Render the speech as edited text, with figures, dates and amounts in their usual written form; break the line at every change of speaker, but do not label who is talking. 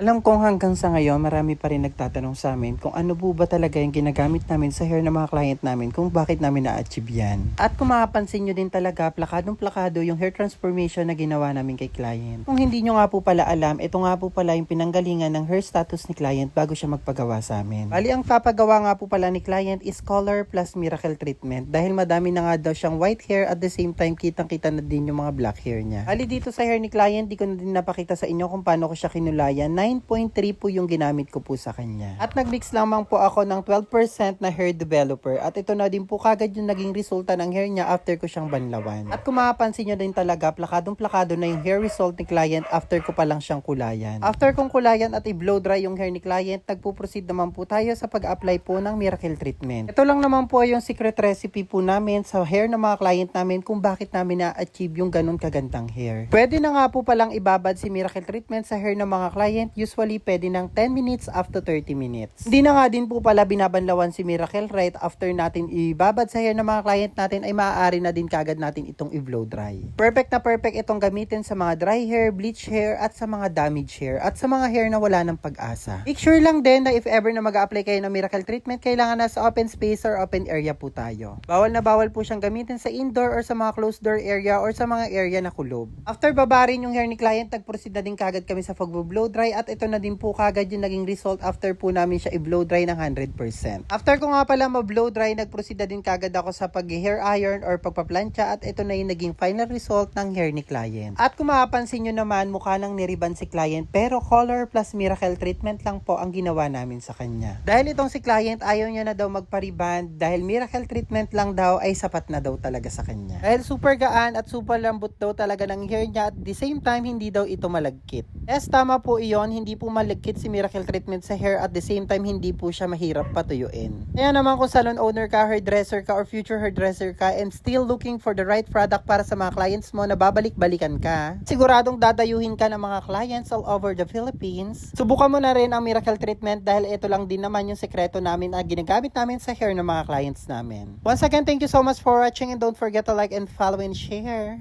Alam kong hanggang sa ngayon marami pa rin nagtatanong sa amin kung ano po ba talaga yung ginagamit namin sa hair ng mga client namin, kung bakit namin na-achieve yan. At kung makapansin nyo din talaga, plakadong-plakado yung hair transformation na ginawa namin kay client. Kung hindi nyo nga po pala alam, ito nga po pala yung pinanggalingan ng hair status ni client bago siya magpagawa sa amin. Bali, ang papagawa nga po pala ni client is color plus miracle treatment dahil madami na nga daw siyang white hair at the same time kitang-kita na din yung mga black hair niya. Bali, dito sa hair ni client, di ko na din napakita sa inyo kung paano ko siya kinulayan. 9.3 po yung ginamit ko po sa kanya. At nagmix lamang po ako ng 12% na hair developer at ito na din po kagad yung naging resulta ng hair niya after ko siyang banlawan. At kung mapapansin nyo din talaga, plakadong-plakado na yung hair result ni client after ko pa lang siyang kulayan. After kong kulayan at i-blow dry yung hair ni client, nagpo-proceed naman po tayo sa pag-apply po ng miracle treatment. Ito lang naman po yung secret recipe po namin sa hair ng mga client namin kung bakit namin na-achieve yung ganun kagandang hair. Pwede na nga po palang ibabad si miracle treatment sa hair ng mga client. Usually, pwede ng 10 minutes after 30 minutes. Hindi na nga din po pala binabanlawan si Miracle right after natin ibabad sa hair ng mga client natin ay maaari na din kagad natin itong i-blow dry. Perfect na perfect itong gamitin sa mga dry hair, bleach hair, at sa mga damage hair, at sa mga hair na wala ng pag-asa. Make sure lang din na if ever na mag-apply kayo ng Miracle treatment, kailangan na sa open space or open area po tayo. Bawal na bawal po siyang gamitin sa indoor or sa mga closed door area or sa mga area na kulob. After babarin yung hair ni client, nag-proceed na din kagad kami sa pag-blow dry at ito na din po kagad yung naging result after po namin siya i-blow dry ng 100%. After ko nga pala ma-blow dry, nag-proceed na din kagad ako sa pag-hair iron or pagpaplantsa at ito na yung naging final result ng hair ni client. At kung mapapansin nyo naman, mukha nang niriban si client pero color plus miracle treatment lang po ang ginawa namin sa kanya. Dahil itong si client ayaw niya na daw magpa-reband dahil miracle treatment lang daw ay sapat na daw talaga sa kanya. Dahil super gaan at super lambot daw talaga ng hair niya at the same time hindi daw ito malagkit. Yes, tama po iyon, hindi po malagkit si miracle treatment sa hair at the same time hindi po siya mahirap patuyuin. Kaya naman kung salon owner ka, hairdresser ka or future hairdresser ka and still looking for the right product para sa mga clients mo na babalik-balikan ka, siguradong dadayuhin ka ng mga clients all over the Philippines. Subukan mo na rin ang miracle treatment dahil ito lang din naman yung sekreto namin na ginagamit namin sa hair ng mga clients namin. Once again, thank you so much for watching and don't forget to like and follow and share.